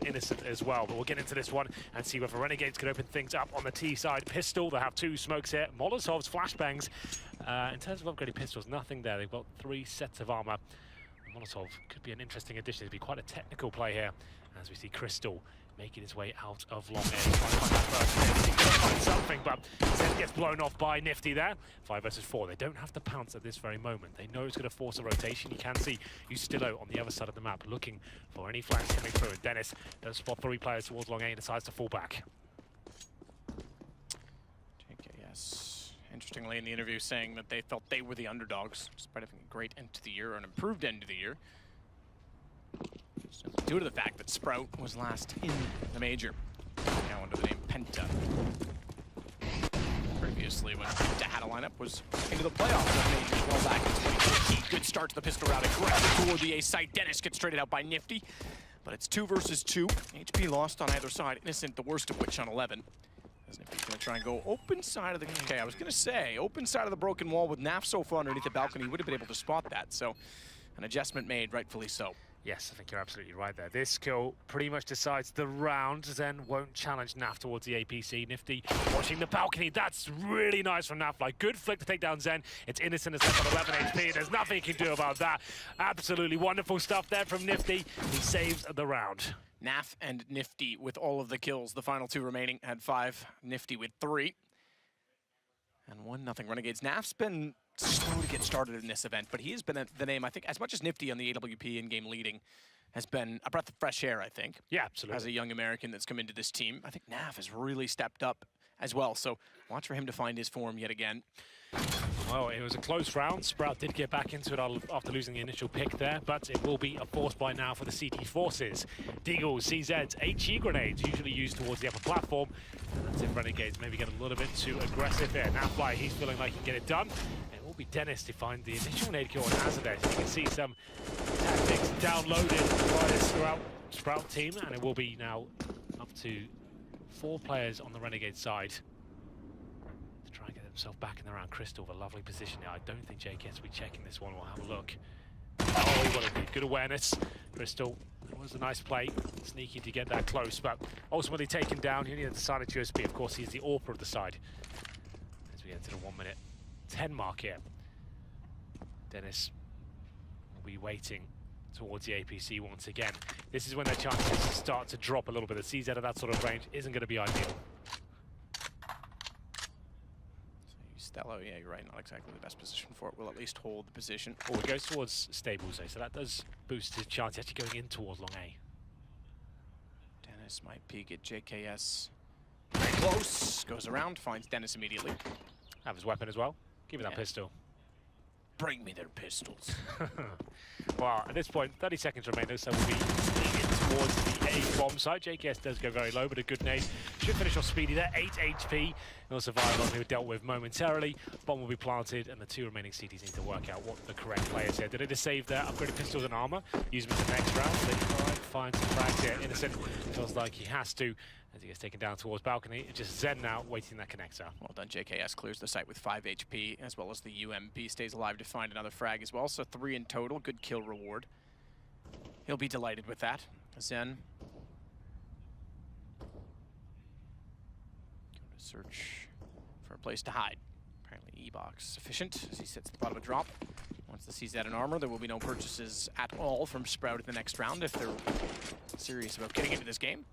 Innocent as well. But we'll get into this one and see whether Renegades can open things up on the T side. Pistol, they have 2 smokes here. Molotovs, flashbangs. In terms of upgraded pistols, nothing there. They've got 3 sets of armor. Molotov could be an interesting addition. It'd be quite a technical play here, as we see Crystal making his way out of long A. Trying to find that first. He's going to find something, but Zen gets blown off by Nifty there. 5 versus 4. They don't have to pounce at this very moment. They know it's going to force a rotation. You can see Ustillo on the other side of the map looking for any flanks coming through. And Dennis does spot 3 players towards long A and decides to fall back. JKS, interestingly in the interview, saying that they felt they were the underdogs, despite having a great end to the year, an improved end to the year. Due to the fact that Sprout was last in the major, now under the name Penta. Previously, when Penta had a lineup, was into the playoffs of the major well back in 2014. Good start to the pistol round, aggressive toward the A site. Dennis gets traded out by Nifty, but it's 2 versus 2. HP lost on either side. Innocent, the worst of which on 11. As Nifty's going to try and go open side of the... Okay, I was going to say, open side of the broken wall with Naf so far underneath the balcony. He would have been able to spot that, so an adjustment made, rightfully so. Yes, I think you're absolutely right there. This kill pretty much decides the round. Zen won't challenge Naf towards the APC. Nifty watching the balcony. That's really nice from Naf. Like, good flick to take down Zen. It's Innocent as left on 11 HP. There's nothing he can do about that. Absolutely wonderful stuff there from Nifty. He saves the round. Naf and Nifty with all of the kills. The final 2 remaining had 5. Nifty with 3. And 1-0 Renegades. Naf's been slow to get started in this event, but he has been the name, I think, as much as Nifty on the AWP in-game leading has been a breath of fresh air, I think. Yeah, absolutely. As a young American that's come into this team. I think Naf has really stepped up as well, so watch for him to find his form yet again. Well, it was a close round. Sprout did get back into it after losing the initial pick there, but it will be a force by now for the CT forces. Deagles, CZs, HE grenades, usually used towards the upper platform. And that's if Renegades maybe get a little bit too aggressive here. Now Fly, he's feeling like he can get it done. It will be Dennis to find the initial nade kill on Azadesh. You can see some tactics downloaded by this Sprout team, and it will be now up to 4 players on the Renegade side. Try and get himself back in the round. Crystal with a lovely position now. I don't think JKS will be checking this one. We'll have a look. Oh, he got a good awareness. Crystal, it was a nice play. Sneaky to get that close, but ultimately taken down. He only had the silent USB. Of course, he's the AWPer of the side. As we enter the 1-minute 10 mark here. Dennis will be waiting towards the APC once again. This is when their chances start to drop a little bit. The CZ at that sort of range isn't going to be ideal. Stello, yeah, you're right, not exactly the best position for it. Will at least hold the position. Oh, it goes towards stables, though, so that does boost his chance actually going in towards long A. Dennis might peek at JKS. Very close. Goes around, finds Dennis immediately. Have his weapon as well. Give me that pistol. Bring me their pistols. Well, at this point, 30 seconds remain, so we'll be sneaking towards the A bomb site. JKS does go very low, but a good nade. Should finish off Speedy there, 8 HP. He'll survive on who dealt with momentarily. Bomb will be planted, and the 2 remaining CTs need to work out what the correct play is here. Did they just save their upgraded pistols and armor? Use them in the next round. They try and find some frags here. Innocent feels like he has to, as he gets taken down towards balcony. It's just Zen now waiting that connector. Well done, JKS clears the site with 5 HP, as well as the UMP stays alive to find another frag as well. So 3 in total, good kill reward. He'll be delighted with that. Zen. Going to search for a place to hide. Apparently E-Box sufficient as he sits at the bottom of drop. Once the CZ in armor, there will be no purchases at all from Sprout in the next round if they're serious about getting into this game.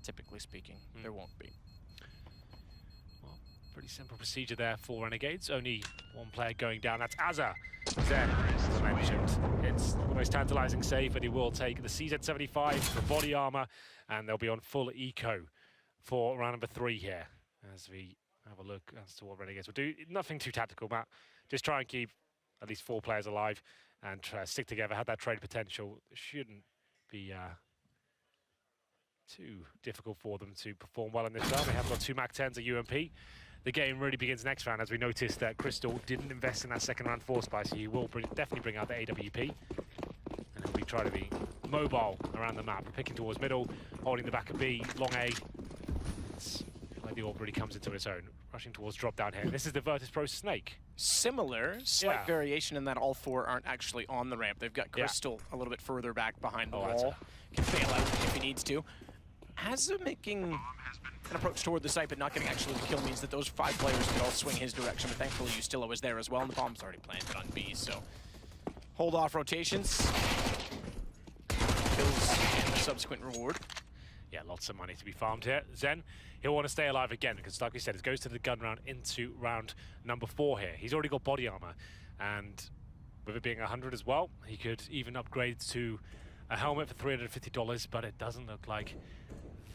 Typically speaking, there won't be. Well, pretty simple procedure there for Renegades. Only 1 player going down. That's Azza. Then, as I mentioned, it's the most tantalizing save, but he will take the CZ75, the body armor, and they'll be on full eco for round number 3 here. As we have a look as to what Renegades will do. Nothing too tactical, Matt. Just try and keep at least 4 players alive and stick together. Had that trade potential. Shouldn't be too difficult for them to perform well in this round. They have got 2 MAC-10s, a UMP. The game really begins next round, as we noticed that Crystal didn't invest in that second round force buy, so he will definitely bring out the AWP. And he'll be trying to be mobile around the map, picking towards middle, holding the back of B, long A. It's like the AWP really comes into its own, rushing towards drop down here. This is the Virtus Pro Snake. Similar, slight variation in that all 4 aren't actually on the ramp. They've got Crystal a little bit further back behind the wall. Can bail needs to. As making an approach toward the site but not getting actually the kill means that those 5 players could all swing his direction, but thankfully Ustilla was there as well, and the bomb's already planted on B, so hold off rotations. Kills and the subsequent reward. Yeah, lots of money to be farmed here. Zen, he'll want to stay alive again, because like we said, it goes to the gun round into round number 4 here. He's already got body armor, and with it being 100 as well, he could even upgrade to a helmet for $350, but it doesn't look like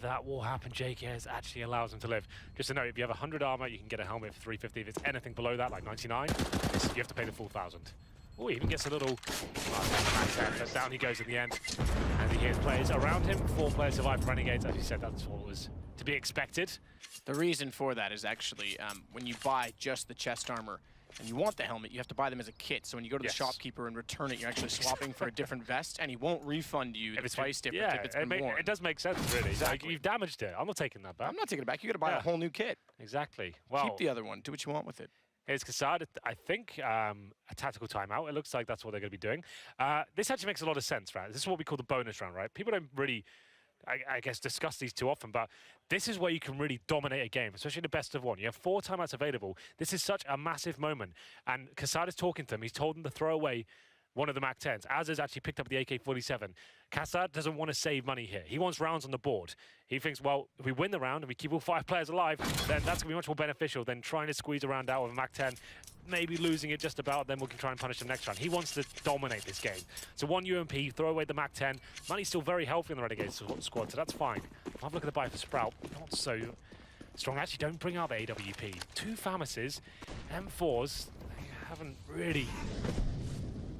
that will happen. JKS actually allows him to live. Just to note, if you have 100 armor, you can get a helmet for $350. If it's anything below that, like 99, you have to pay the full 1,000. Oh, he even gets a little... but down he goes in the end. And he hears players around him. 4 players survive from Renegades. As you said, that's what was to be expected. The reason for that is actually when you buy just the chest armor and you want the helmet, you have to buy them as a kit. So when you go to the shopkeeper and return it, you're actually swapping for a different vest, and he won't refund you the price difference if it's been worn. It does make sense, really. Exactly. Like, you've damaged it. I'm not taking that back. I'm not taking it back. You got to buy a whole new kit. Exactly. Well, keep the other one. Do what you want with it. Here's Kassad, I think, a tactical timeout. It looks like that's what they're going to be doing. This actually makes a lot of sense, right? This is what we call the bonus round, right? People don't really, I guess, discuss these too often, but this is where you can really dominate a game, especially the best of 1. You have 4 timeouts available. This is such a massive moment. And Kassad is talking to them. He's told them to throw away one of the MAC-10s. Az has actually picked up the AK-47. Kassad doesn't want to save money here. He wants rounds on the board. He thinks, well, if we win the round and we keep all 5 players alive, then that's going to be much more beneficial than trying to squeeze a round out of a MAC-10, maybe losing it just about, then we can try and punish them next round. He wants to dominate this game. So 1 UMP, throw away the MAC-10. Money's still very healthy in the Renegades squad, so that's fine. Have a look at the buy for Sprout. Not so strong. Actually, don't bring out the AWP. 2 Famises, M4s. They haven't really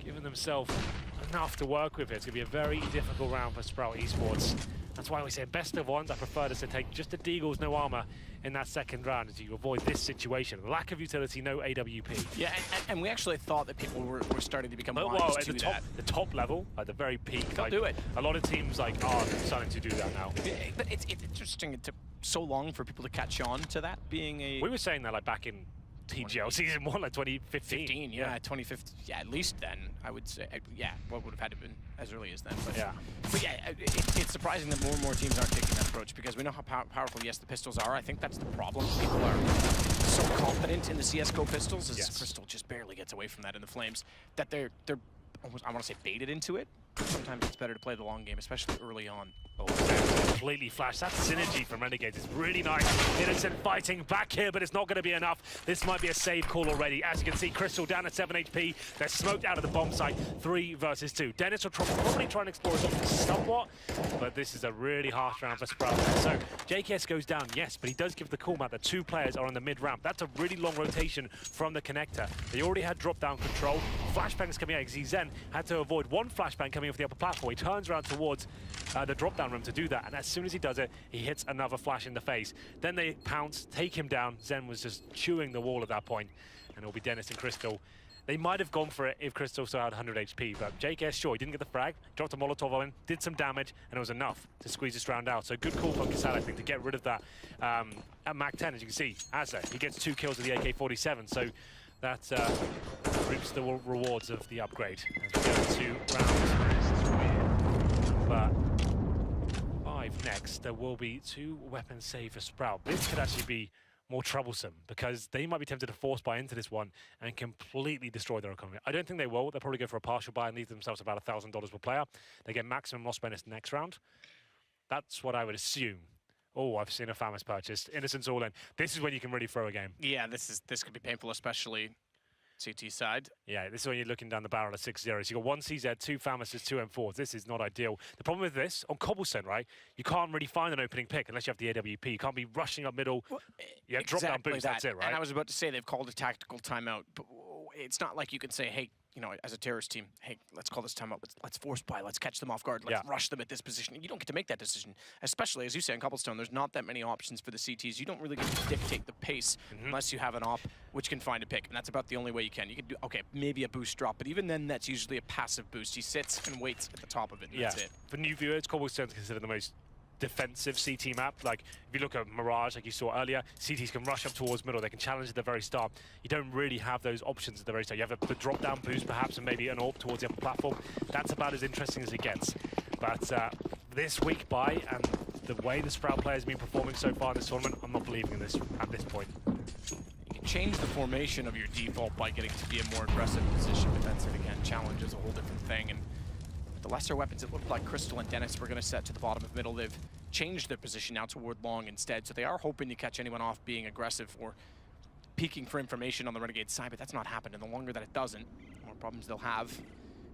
given themselves enough to work with. It's going to be a very difficult round for Sprout Esports. That's why we say best of 1s. I prefer to take just the Deagles, no armor in that second round as you avoid this situation. Lack of utility, no AWP. Yeah, and we actually thought that people were starting to become wise to that. The top level, at the very peak, they'll do it. A lot of teams are starting to do that now. But it's interesting. It took so long for people to catch on to that being a... We were saying that like back in TGL Season 1, like 2015. Yeah, 2015. Yeah, at least then, I would say. Yeah, what would have had to have been as early as then. But yeah, it's surprising that more and more teams aren't taking that approach, because we know how powerful, yes, the pistols are. I think that's the problem. People are so confident in the CSGO pistols, as Crystal just barely gets away from that in the Flames, that they're almost, I want to say, baited into it. Sometimes it's better to play the long game, especially early on. Oh, completely flashed. That synergy from Renegades is really nice. Innocent fighting back here, but it's not going to be enough. This might be a save call already. As you can see, Crystal down at 7 HP. They're smoked out of the bomb site. 3 versus 2. Dennis will probably try and explore his options somewhat, but this is a really harsh round for Sprout. So JKS goes down, yes, but he does give the call out that 2 players are on the mid ramp. That's a really long rotation from the connector. They already had drop down control. Flashbangs coming out. Zen had to avoid 1 flashbang coming off the upper platform. He turns around towards the drop down room to do that, and as soon as he does it, he hits another flash in the face. Then they pounce, take him down. Zen was just chewing the wall at that point, and it'll be Dennis and Crystal. They might have gone for it if Crystal still had 100 HP, but JKS, sure, he didn't get the frag, dropped a Molotov on him, did some damage, and it was enough to squeeze this round out. So good call from Kassad, I think, to get rid of that at MAC-10. As you can see, Azza, he gets 2 kills with the AK-47, so that reaps the rewards of the upgrade. As we go to round 5 next, there will be 2 weapons saved for Sprout. This could actually be more troublesome, because they might be tempted to force buy into this one and completely destroy their economy. I don't think they will. They'll probably go for a partial buy and leave themselves about $1,000 per player. They get maximum loss bonus next round. That's what I would assume. Oh, I've seen a Famis purchased. Innocence all in. This is when you can really throw a game. Yeah, this could be painful, especially CT side. Yeah, this is when you're looking down the barrel at 6-0. So you've got 1 CZ, 2 Famises, 2 M4s. This is not ideal. The problem with this, on Cobblestone, right, you can't really find an opening pick unless you have the AWP. You can't be rushing up middle. Well, yeah, drop down boost, that's it, right? And I was about to say they've called a tactical timeout, but it's not like you can say, hey, you know, as a terrorist team, hey, let's call this timeout. Let's force buy. Let's catch them off guard. Let's rush them at this position. You don't get to make that decision, especially, as you say, in Cobblestone, there's not that many options for the CTs. You don't really get to dictate the pace unless you have an op which can find a pick, and that's about the only way you can. You can do, okay, maybe a boost drop, but even then, that's usually a passive boost. He sits and waits at the top of it, and that's it. For new viewers, Cobblestone's considered the most defensive CT map. Like, if you look at Mirage, like you saw earlier, CTs can rush up towards middle, they can challenge at the very start. You don't really have those options at the very start. You have the drop down boost perhaps, and maybe an AWP towards the upper platform. That's about as interesting as it gets. But this week by, and the way the Sprout players have been performing so far in this tournament, I'm not believing in this at this point. You can change the formation of your default by getting to be a more aggressive position, but that's it again. Challenge is a whole different thing, and with the lesser weapons, it looked like Crystal and Dennis were going to set to the bottom of middle. They've changed their position now toward long instead, so they are hoping to catch anyone off being aggressive or peeking for information on the Renegade side, but that's not happened, and the longer that it doesn't, the more problems they'll have.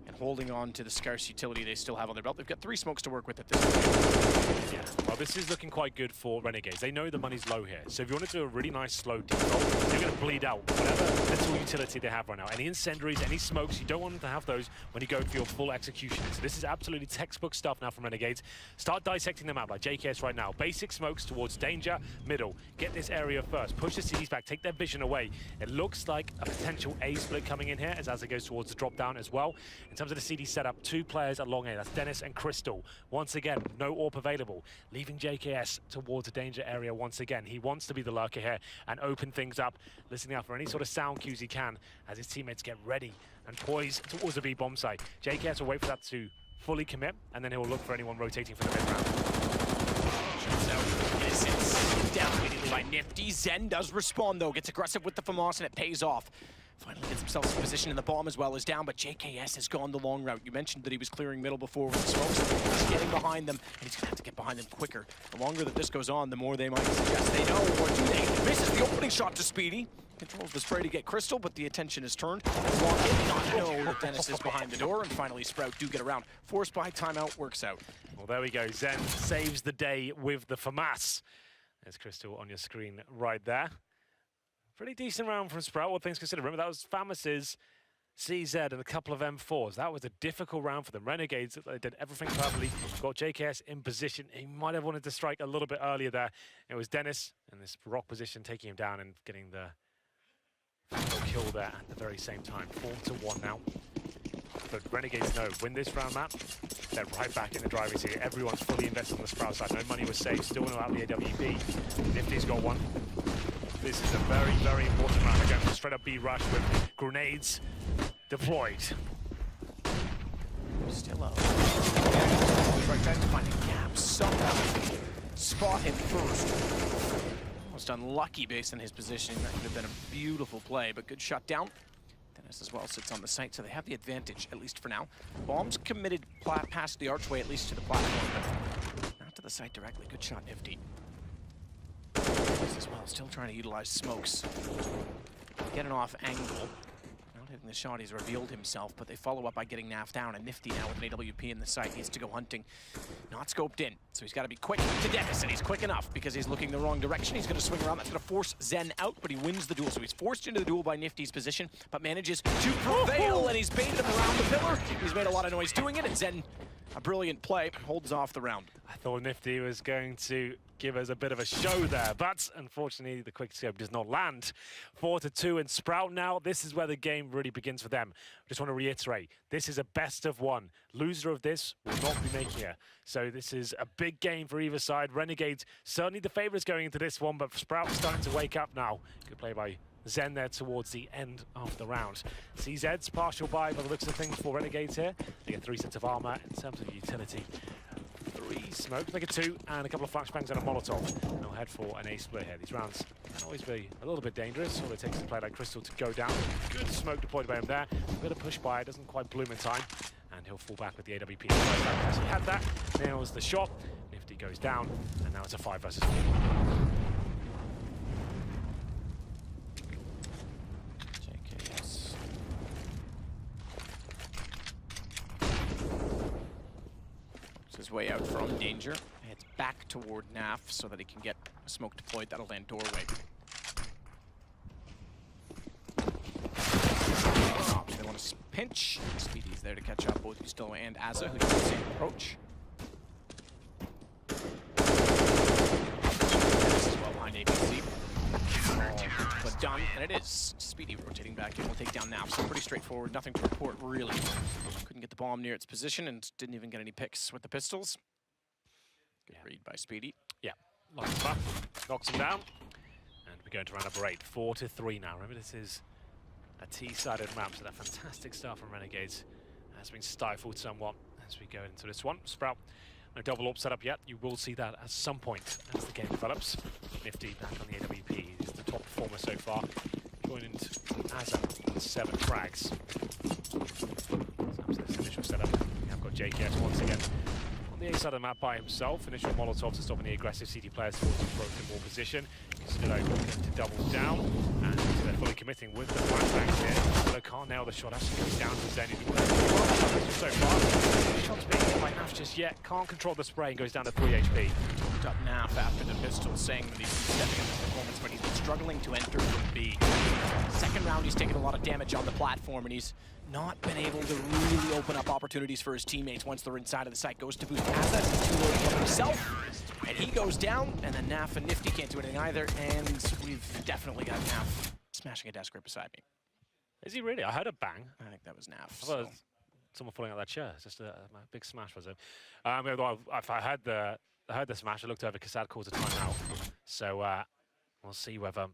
And holding on to the scarce utility they still have on their belt. They've got 3 smokes to work with at this point. Yeah, well, this is looking quite good for Renegades. They know the money's low here, so if you want to do a really nice slow default, you're going to bleed out whatever little utility they have right now. Any incendiaries, any smokes, you don't want them to have those when you go for your full execution. So this is absolutely textbook stuff now from Renegades. Start dissecting them out like JKS right now. Basic smokes towards danger, middle. Get this area first. Push the CDs back, take their vision away. It looks like a potential A split coming in here as it goes towards the drop down as well. In terms of the CD setup, 2 players at long A. That's Dennis and Crystal. Once again, no AWP available. Leaving JKS towards the danger area once again. He wants to be the lurker here and open things up, listening out for any sort of sound cues he can as his teammates get ready and poised towards the B bomb site. JKS will wait for that to fully commit, and then he'll look for anyone rotating for the mid-round. This is down immediately by Nifty. Zen does respond though, gets aggressive with the FAMAS and it pays off. Finally gets himself in position, and the bomb as well is down, but JKS has gone the long route. You mentioned that he was clearing middle before with the smokes. He's getting behind them, and he's going to have to get behind them quicker. The longer that this goes on, the more they might suggest they know, or do they? Misses the opening shot to Speedy. Controls the spray to get Crystal, but the attention is turned. Walk in, not know that Dennis is behind the door, and finally Sprout do get around. Forced by timeout, works out. Well, there we go. Zen saves the day with the FAMAS. There's Crystal on your screen right there. Pretty decent round from Sprout, all things considered. Remember, that was FAMAS's CZ and a couple of M4s. That was a difficult round for them. Renegades, they did everything perfectly. Got JKS in position. He might have wanted to strike a little bit earlier there. It was Dennis in this rock position, taking him down and getting the final kill there at the very same time. 4-1 now. But Renegades know, win this round map, they're right back in the driving seat. Everyone's fully invested on the Sprout side. No money was saved. Still want to out the AWP. Nifty's got one. This is a very, very important round. They're going for straight up B rush with grenades deployed. Still up. Trying to find a gap somehow. Spot him first. Almost unlucky based on his positioning. That could have been a beautiful play, but good shut down. Dennis as well sits on the site, so they have the advantage, at least for now. Bombs committed past the archway, at least to the platform, but not to the site directly. Good shot, Nifty. As well, still trying to utilize smokes. Get an off angle. Not hitting the shot, he's revealed himself, but they follow up by getting Naf down, and Nifty now with an AWP in the site needs to go hunting. Not scoped in, so he's got to be quick to Dennis, and he's quick enough because he's looking the wrong direction. He's going to swing around, that's going to force Zen out, but he wins the duel. So he's forced into the duel by Nifty's position, but manages to prevail, and he's baited him around the pillar. He's made a lot of noise doing it, and Zen, a brilliant play, holds off the round. I thought Nifty was going to give us a bit of a show there, but unfortunately the quick scope does not land. 4-2 and Sprout now. This is where the game really begins for them. I just want to reiterate, this is a best of one. Loser of this will not be making it. So this is a big game for either side. Renegades certainly the favorites going into this one, but Sprout starting to wake up now. Good play by Zen there towards the end of the round. CZ's partial buy by the looks of things for Renegades here. They get 3 sets of armor in terms of utility. 3 smokes, make it 2, and a couple of flashbangs and a Molotov. They'll head for an A split here. These rounds can always be a little bit dangerous. All it takes is a play like Crystal to go down. Good smoke deployed by him there. A bit of push by, it doesn't quite bloom in time. And he'll fall back with the AWP. As he had that, nails the shot. Nifty goes down, and now it's a 5 versus 4. His way out from danger, heads back toward Naf so that he can get a smoke deployed. That'll land doorway. They want to pinch. Speedy's there to catch up both Gusto and Azza, who does the same approach. This is well behind ABC. But done, and it is. Speedy rotating back in will take down Naf. So pretty straightforward, nothing to report really. Couldn't get the bomb near its position and didn't even get any picks with the pistols. Good read by Speedy. Yeah, locks him up, knocks him down, and we're going to round number 8. 4-3 now. Remember, this is a T-sided map, so that fantastic start from Renegades has been stifled somewhat as we go into this one. Sprout No double AWP set up yet. You will see that at some point as the game develops. Nifty back on the AWP. He's the top performer so far. Going into Azam, 7 frags. So this initial setup. We have got JKS once again on the A side of the map by himself. Initial Molotovs are stopping the aggressive CT players towards the broken wall position. Still going to double down, and they're fully committing with the flashbangs here. Still can't nail the shot. Actually goes down to Zenny. So far, shots being hit by Naf just yet. Can't control the spray and goes down to 3 HP. Up Naf after the pistol, saying that he's stepping up his performance, but he's been struggling to enter from B. Second round, he's taken a lot of damage on the platform, and he's not been able to really open up opportunities for his teammates once they're inside of the site. Goes to boost assets, and too low for himself, and he goes down, and then Naf and Nifty can't do anything either, and we've definitely got Naf smashing a desk right beside me. Is he really? I heard a bang. I think that was Naf. So. Someone falling out that chair. It's just a big smash, was it? If I heard the smash, I looked over. Kassad calls a timeout. So we'll see whether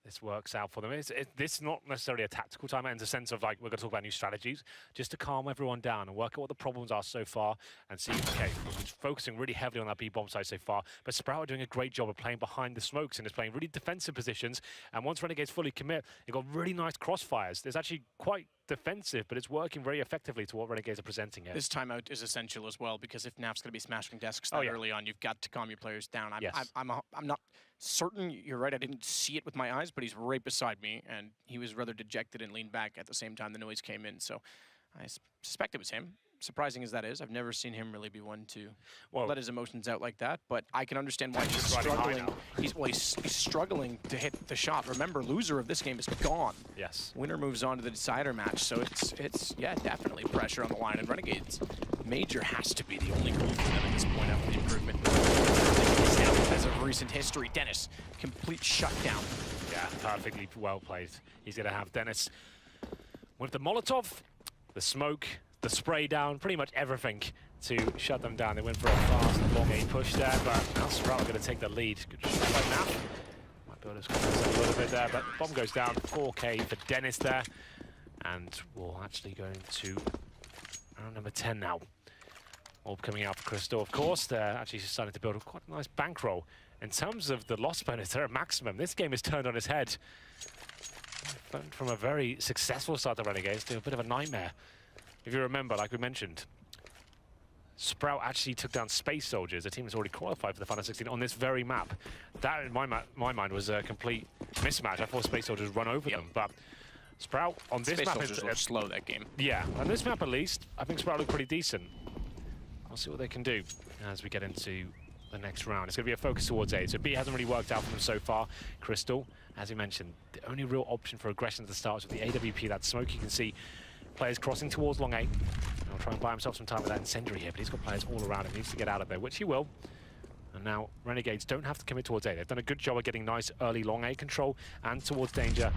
this works out for them. This is not necessarily a tactical timeout in the sense of, like, we're going to talk about new strategies, just to calm everyone down and work out what the problems are so far and see, okay, we're focusing really heavily on that B-bomb side so far, but Sprout are doing a great job of playing behind the smokes and is playing really defensive positions, and once Renegades fully commit, they've got really nice crossfires. There's actually quite defensive, but it's working very effectively to what Renegades are presenting here. This timeout is essential as well, because if Naf's going to be smashing desks that early on, you've got to calm your players down. I'm not certain, you're right, I didn't see it with my eyes, but he's right beside me, and he was rather dejected and leaned back at the same time the noise came in, so I suspect it was him. Surprising as that is, I've never seen him really be one to let his emotions out like that, but I can understand why he's struggling. He's struggling to hit the shot. Remember, loser of this game is gone. Yes. Winner moves on to the decider match, so it's yeah, definitely pressure on the line, and Renegades Major has to be the only goal for them at this point after the improvement. As of recent history, Dennis, complete shutdown. Yeah, perfectly well played. He's going to have Dennis with the Molotov, the smoke, the spray down, pretty much everything to shut them down. They went for a fast, long A push there, but now Sprout are going to take the lead. Good shot by now. Might be able to score a little bit there, but bomb goes down. 4K for Dennis there. And we'll actually go into round number 10 now. Orb coming out for Crystal, of course. They're actually starting to build quite a nice bankroll. In terms of the loss bonus, they're at maximum. This game is turned on its head. From a very successful start to Renegades to a bit of a nightmare. If you remember, like we mentioned, Sprout actually took down Space Soldiers, a team that's already qualified for the Final 16 on this very map. That, in my mind, was a complete mismatch. I thought Space Soldiers run over them, but Sprout on this map is slow that game. Yeah, on this map at least, I think Sprout look pretty decent. I'll see what they can do as we get into the next round. It's going to be a focus towards A. So B hasn't really worked out for them so far. Crystal, as you mentioned, the only real option for aggression at the start was with the AWP, that smoke. You can see players crossing towards long A. He'll try and buy himself some time with that incendiary here, but he's got players all around him. He needs to get out of there, which he will. And now Renegades don't have to commit towards A. They've done a good job of getting nice early long A control and towards danger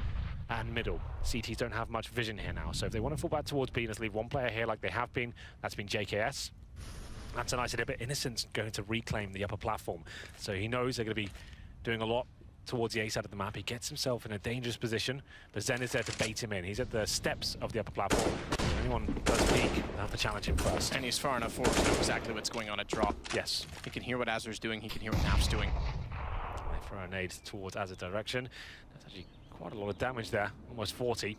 and middle. CTs don't have much vision here now, so if they want to fall back towards B, let's leave one player here like they have been. That's been JKS. That's a nice idea, but Innocent's going to reclaim the upper platform. So he knows they're going to be doing a lot towards the A side of the map. He gets himself in a dangerous position, but Zen is there to bait him in. He's at the steps of the upper platform. If anyone does peek, they'll have to challenge him first. And he's far enough forward to know exactly what's going on at drop. Yes. He can hear what Azur's doing, he can hear what Naf's doing. They throw a nade towards Azur direction. That's actually quite a lot of damage there, almost 40.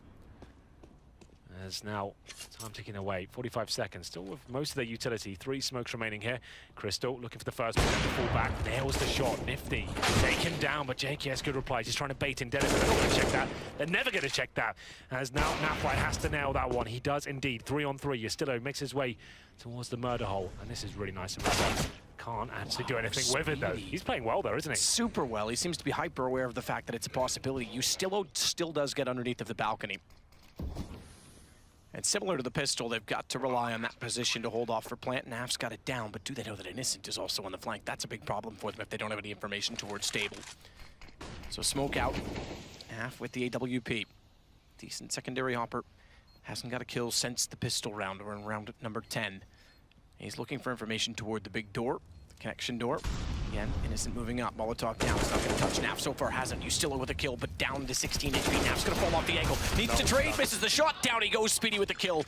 There's now time ticking away, 45 seconds, still with most of their utility. 3 smokes remaining here. Crystal looking for the first one, to fall back, nails the shot, Nifty. Taken down, but JKS good replies. He's trying to bait in Dennis, but they're not going to check that. They're never going to check that. As now Napwhite has to nail that one. He does indeed, 3 on 3. Yastillo makes his way towards the murder hole, and this is really nice of him. Can't actually do anything with it though. He's playing well though, isn't he? Super well. He seems to be hyper aware of the fact that it's a possibility. Yastillo still does get underneath of the balcony. And similar to the pistol, they've got to rely on that position to hold off for plant. Naf's got it down, but do they know that Innocent is also on the flank? That's a big problem for them if they don't have any information towards stable. So smoke out. Naf with the AWP. Decent secondary hopper. Hasn't got a kill since the pistol round. We're in round number 10. He's looking for information toward the big door, the connection door. Again, Innocent moving up. Molotov down. It's not going to touch. Naf so far hasn't. Yastillo with a kill, but down to 16 HP. Naf's going to fall off the angle. Needs to trade. Misses the shot. Down he goes. Speedy with the kill.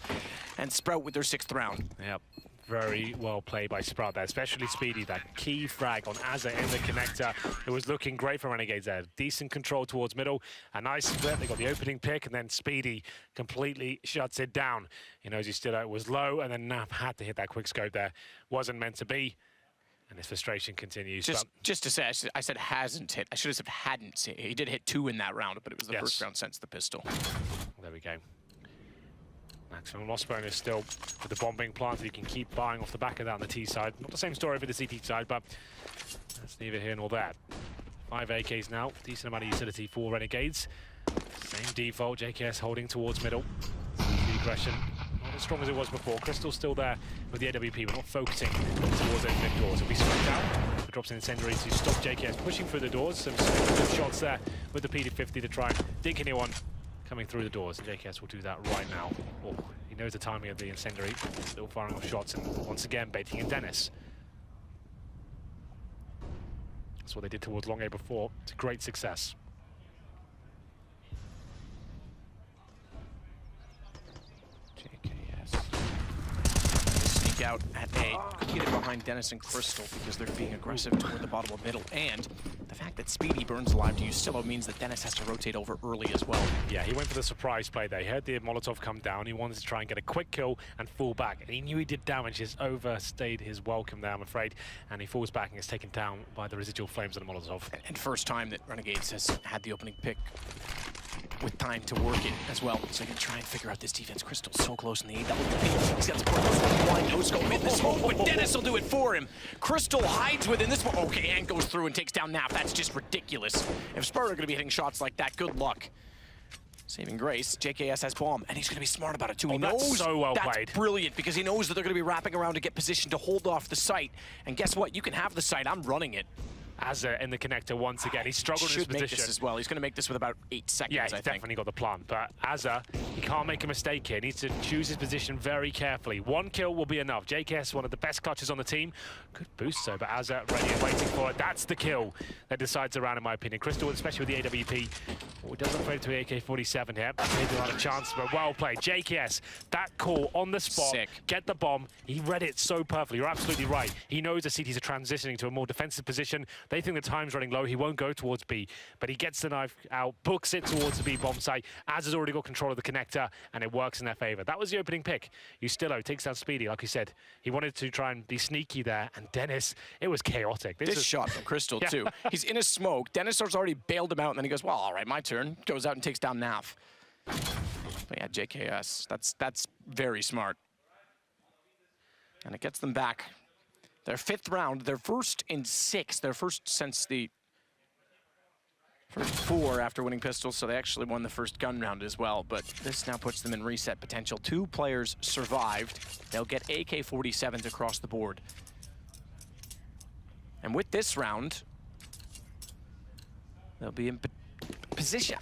And Sprout with their 6th round. Yep. Very well played by Sprout there, especially Speedy. That key frag on Azza in the connector. It was looking great for Renegades there. Decent control towards middle. A nice split. They got the opening pick, and then Speedy completely shuts it down. He knows he still was low, and then Nap had to hit that quick scope there. Wasn't meant to be. And his frustration continues. Just to say, I said hasn't hit. I should have said hadn't hit. He did hit 2 in that round, but it was the first round since the pistol. There we go. Maximum loss bonus still with the bomb being planted. You can keep buying off the back of that on the T side. Not the same story for the CT side, but that's neither here nor there. 5 AKs now. Decent amount of utility for Renegades. Same default. JKS holding towards middle. The aggression not as strong as it was before. Crystal's still there with the AWP. We're not focusing towards those mid doors. It'll be spread out. It drops an incendiary to stop JKS pushing through the doors. Some good shots there with the PD-50 to try and dig anyone coming through the doors, and JKS will do that right now. Oh, he knows the timing of the incendiary. Still firing off shots, and once again baiting in Dennis. That's what they did towards Long A before. It's a great success. JKS sneak out at A. Could get it behind Dennis and Crystal because they're being aggressive toward the bottom of middle, and the fact that Speedy burns alive to use Silo means that Dennis has to rotate over early as well. Yeah, he went for the surprise play there. He heard the Molotov come down. He wanted to try and get a quick kill and fall back. And he knew he did damage. He's overstayed his welcome there, I'm afraid. And he falls back and is taken down by the residual flames of the Molotov. And first time that Renegades has had the opening pick with time to work it as well. So he can try and figure out this defense. Crystal's so close in the A double. He's got support. Blind no scope in the smoke, but Dennis will do it for him. Crystal hides within this one. Okay, and goes through and takes down Nap. That's just ridiculous. If Spur are going to be hitting shots like that, good luck. Saving grace, JKS has bomb, and he's going to be smart about it too. He knows so well that's played. Brilliant, because he knows that they're going to be wrapping around to get position to hold off the site. And guess what? You can have the site. I'm running it. Azza in the connector once again. He struggled in his position. Should make this as well. He's going to make this with about 8 seconds, yeah, I he's think. definitely got the plan. But Azza, he can't make a mistake here. He needs to choose his position very carefully. 1 kill will be enough. JKS, one of the best clutches on the team. Good boost, though, but Azza ready and waiting for it. That's the kill that decides around, in my opinion. Crystal, especially with the AWP, doesn't play to AK-47 here. Maybe not a chance, but well played. JKS, that call on the spot. Sick. Get the bomb. He read it so perfectly. You're absolutely right. He knows the CTs are transitioning to a more defensive position. They think the time's running low. He won't go towards B, but he gets the knife out, books it towards the B bomb site. Azza's already got control of the connector, and it works in their favor. That was the opening pick. Ustillo takes down Speedy, like he said. He wanted to try and be sneaky there, and Dennis, it was chaotic. This shot from Crystal, too. He's in a smoke. Dennis has already bailed him out, and then he goes, well, all right, my turn. Goes out and takes down Naf. But yeah, JKS, that's very smart. And it gets them back. Their 5th round, their first in 6, their first since the first 4 after winning pistols, so they actually won the first gun round as well, but this now puts them in reset potential. 2 players survived. They'll get AK-47s across the board. And with this round, they'll be in position.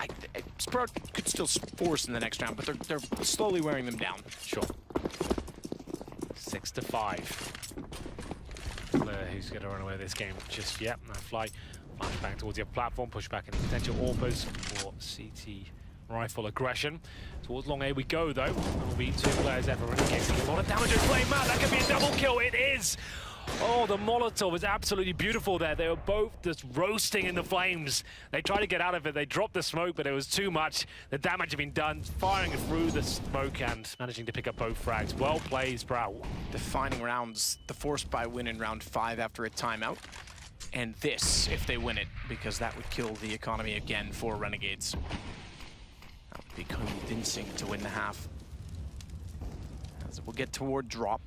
Sprout could still force in the next round, but they're slowly wearing them down. Sure. 6-5. Who's going to run away with this game just yet? No fly back towards the upper platform, push back into potential AWPers for CT rifle aggression. Towards Long A we go, though. There will be 2 players ever Renegades. A lot of damage to Flame Matt. That could be a double kill. It is! Oh, the Molotov was absolutely beautiful there. They were both just roasting in the flames. They tried to get out of it. They dropped the smoke, but it was too much. The damage had been done, firing through the smoke and managing to pick up both frags. Well played, Sprout. Defining rounds, the force buy win in round 5 after a timeout. And this, if they win it, because that would kill the economy again for Renegades. That would be convincing to win the half. As we'll get toward drop.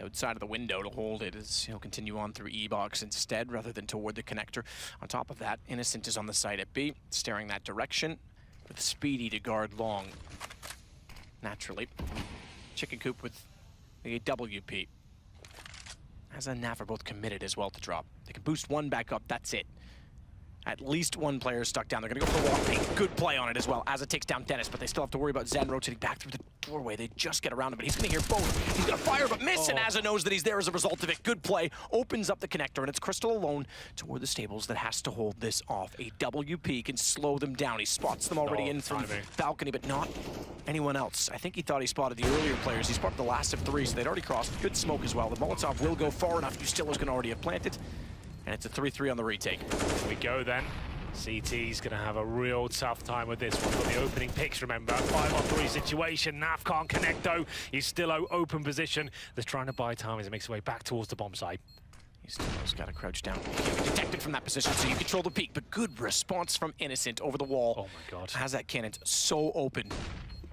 Outside of the window to hold it as he'll continue on through E-box instead rather than toward the connector. On top of that, Innocent is on the site at B, staring that direction with Speedy to guard long. Naturally. Chicken Coop with the WP. As and Naf are both committed as well to drop. They can boost 1 back up, that's it. At least one player stuck down. They're going to go for the wall. A good play on it as well, as it takes down Dennis, but they still have to worry about Zen rotating back through the doorway. They just get around him, but he's going to hear both. He's going to fire, but miss, and Asa knows that he's there as a result of it. Good play. Opens up the connector, and it's Crystal alone toward the stables that has to hold this off. A WP can slow them down. He spots them already in from the balcony, but not anyone else. I think he thought he spotted the earlier players. He spotted the last of three, so they'd already crossed. Good smoke as well. The Molotov will go far enough. Ustilla's going to already have planted, and it's a 3-3 on the retake. Here we go then. CT's going to have a real tough time with this one. Got the opening picks, remember. 5-on-3 situation. Naf can't connect, though. He's still open position. They're trying to buy time as he makes his way back towards the bomb site. He's still got to crouch down. He can't be detected from that position, so you control the peak. But good response from Innocent over the wall. Oh, my God. Has that cannon's so open.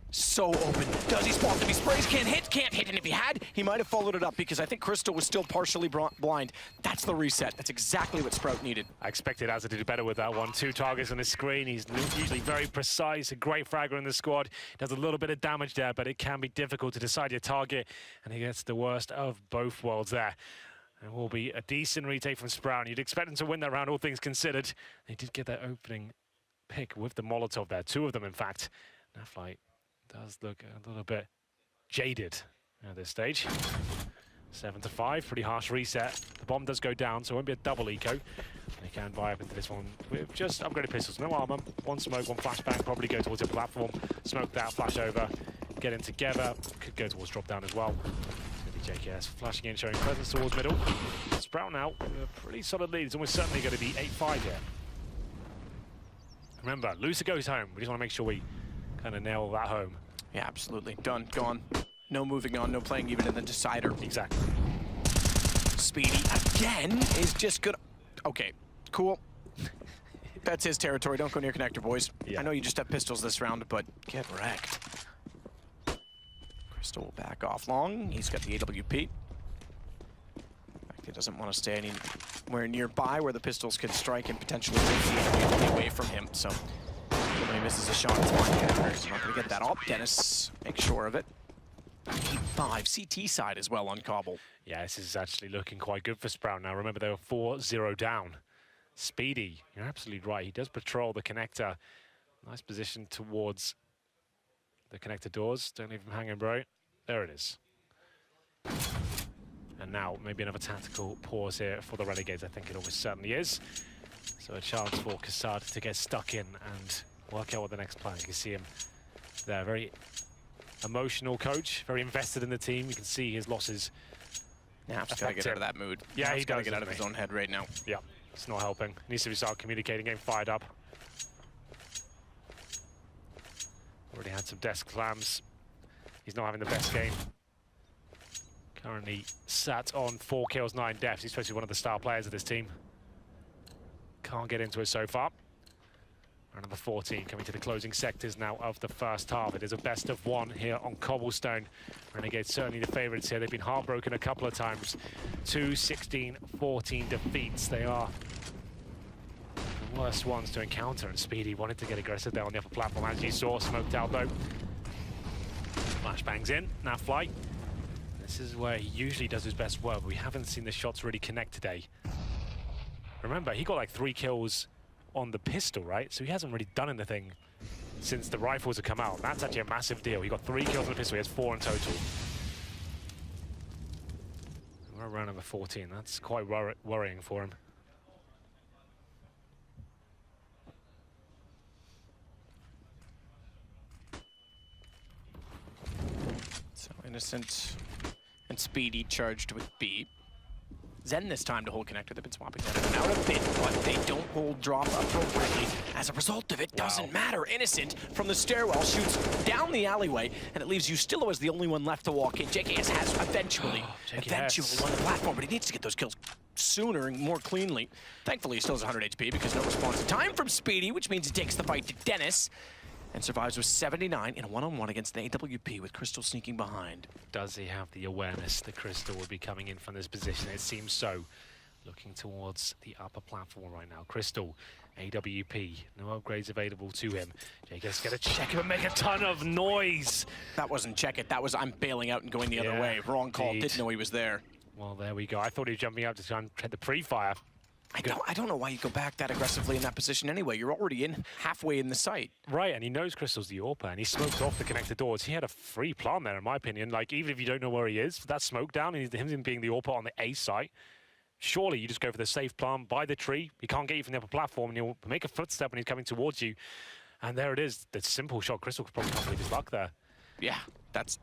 So open. Does he spot them? He sprays, can't hit, and if he had, he might have followed it up because I think Crystal was still partially blind. That's the reset. That's exactly what Sprout needed. I expected Asa to do better with that one. 2 targets on his screen. He's usually very precise, a great fragger in the squad. Does a little bit of damage there, but it can be difficult to decide your target, and he gets the worst of both worlds there. It will be a decent retake from Sprout, and you'd expect him to win that round, all things considered. They did get that opening pick with the Molotov there, 2 of them, in fact. Naflight does look a little bit jaded at this stage. 7-5, pretty harsh reset. The bomb does go down, so it won't be a double eco. They can buy up into this one with just upgraded pistols, no armor. 1 smoke, 1 flashbang, probably go towards the platform. Smoke that, flash over, get in together. Could go towards drop down as well. JKS flashing in, showing presence towards middle. Sprout now with a pretty solid lead. It's almost certainly going to be 8-5 here. Remember, loser goes home. We just want to make sure we kind of nail that home. Yeah, absolutely. Done, gone. No moving on, no playing even in the decider. Exactly. Speedy again is just good. Okay, cool. That's his territory. Don't go near connector, boys. Yeah. I know you just have pistols this round, but get wrecked. Crystal will back off long. He's got the AWP. In fact, he doesn't want to stay anywhere nearby where the pistols can strike and potentially take the AWP away from him. So when he misses a shot, it's fine. He's not going to get that up. Dennis makes sure of it. 8-5 CT side as well on Cobble. Yeah, this is actually looking quite good for Sprout now. Remember, they were 4-0 down. Speedy, you're absolutely right. He does patrol the connector. Nice position towards the connector doors. Don't leave him hanging, bro. There it is. And now maybe another tactical pause here for the Renegades. I think it almost certainly is. So a chance for Kassad to get stuck in and work out what the next plan. You can see him there, very emotional coach, very invested in the team. You can see his losses. Now he's got to get out of that mood. Yeah, he's got to get out of his own head right now. Yeah, it's not helping. He needs to start communicating, getting fired up. Already had some desk clams. He's not having the best game. Currently sat on 4 kills, 9 deaths. He's supposed to be one of the star players of this team. Can't get into it so far. Round number 14 coming to the closing sectors now of the first half. It is a best of 1 here on Cobblestone. Renegades certainly the favourites here. They've been heartbroken a couple of times. 2 16-14 defeats. They are the worst ones to encounter, and Speedy wanted to get aggressive there on the upper platform, as you saw. Smoked out though. Flashbangs in, now flight. This is where he usually does his best work, but we haven't seen the shots really connect today. Remember, he got like 3 kills on the pistol, right? So he hasn't really done anything since the rifles have come out. That's actually a massive deal. He got 3 kills on the pistol, he has 4 in total. We're around number 14, that's quite worrying for him. So Innocent and Speedy charged with B. Zen this time to hold connector. They've been swapping that in and out a bit, but they don't hold drop appropriately. As a result of it, doesn't matter. Innocent from the stairwell shoots down the alleyway, and it leaves Ustillo as the only one left to walk in. JKS has eventually won the platform, but he needs to get those kills sooner and more cleanly. Thankfully, he still has 100 HP because no response time from Speedy, which means he takes the fight to Dennis and survives with 79 in a one-on-one against the AWP with Crystal sneaking behind. Does he have the awareness that Crystal will be coming in from this position? It seems so. Looking towards the upper platform right now. Crystal, AWP, no upgrades available to him. JKS get a check him and make a ton of noise. That wasn't check it, that was I'm bailing out and going the other way. Wrong call, didn't know he was there. Well, there we go. I thought he was jumping up to try and hit the pre-fire. I don't know why you go back that aggressively in that position anyway. You're already in halfway in the site. Right, and he knows Crystal's the AWPer, and he smoked off the connected doors. He had a free plan there, in my opinion. Like, even if you don't know where he is, that smoke down, and him being the AWPer on the A site, surely you just go for the safe plan, by the tree. He can't get you from the upper platform, and he'll make a footstep when he's coming towards you. And there it is, the simple shot. Crystal probably can't believe his luck there. Yeah, that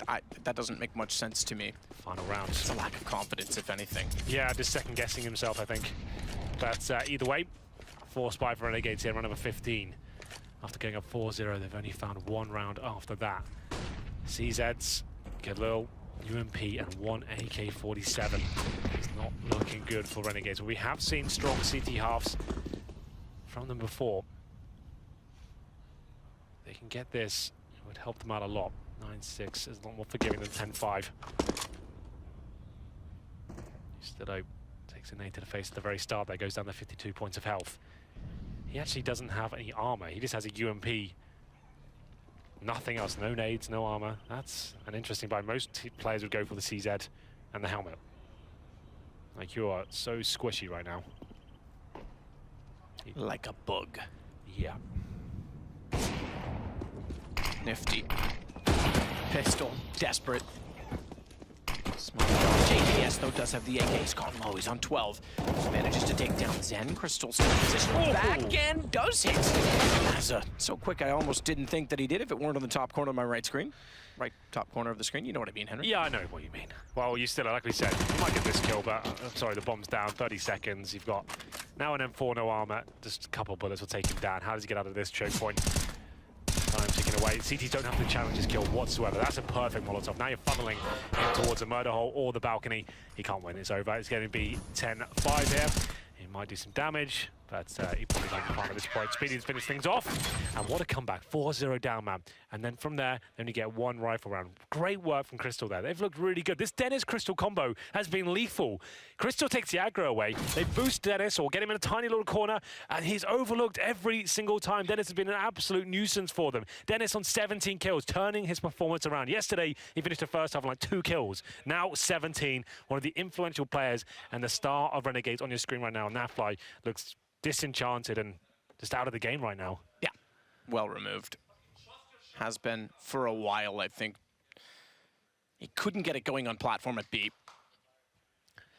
doesn't make much sense to me. Final round. It's a lack of confidence, if anything. Yeah, just second-guessing himself, I think. But either way, forced by for Renegades here, round number 15. After going up 4-0, they've only found one round after that. CZs get a little UMP and one AK-47. It's not looking good for Renegades. We have seen strong CT halves from them before. They can get this, it would help them out a lot. 9-6 is a lot more forgiving than 10-5. Still takes a nade to the face at the very start. There goes down to 52 points of health. He actually doesn't have any armor. He just has a UMP. Nothing else. No nades, no armor. That's an interesting buy. Most players would go for the CZ and the helmet. Like, you are so squishy right now. Like a bug. Yeah. Nifty. Pistol. Desperate. Smart job. JKS, though, does have the AK. He's gone low. He's on 12. Manages to take down Zen. Crystal still in position. Back end does hit. So quick, I almost didn't think that he did if it weren't on the top corner of my right screen. Right top corner of the screen. You know what I mean, Henry? Yeah, I know what you mean. Well, you still, like we said, you might get this kill, but sorry, the bomb's down. 30 seconds. You've got now an M4, no armor. Just a couple bullets will take him down. How does he get out of this choke point? Time ticking away. CT don't have to challenge his kill whatsoever. That's a perfect Molotov. Now you're funneling him towards a murder hole or the balcony. He can't win. It's over. It's going to be 10-5 here. He might do some damage, but he probably won't find at this point. Speedy's finished things off. And what a comeback. 4-0 down, man. And then from there, they only get one rifle round. Great work from Crystal there. They've looked really good. This Dennis-Crystal combo has been lethal. Crystal takes the aggro away. They boost Dennis or get him in a tiny little corner, and he's overlooked every single time. Dennis has been an absolute nuisance for them. Dennis on 17 kills, turning his performance around. Yesterday, he finished the first half on like 2 kills. Now 17. One of the influential players and the star of Renegades on your screen right now. Nafly looks disenchanted and just out of the game right now. Yeah, well removed. Has been for a while, I think. He couldn't get it going on platform at B.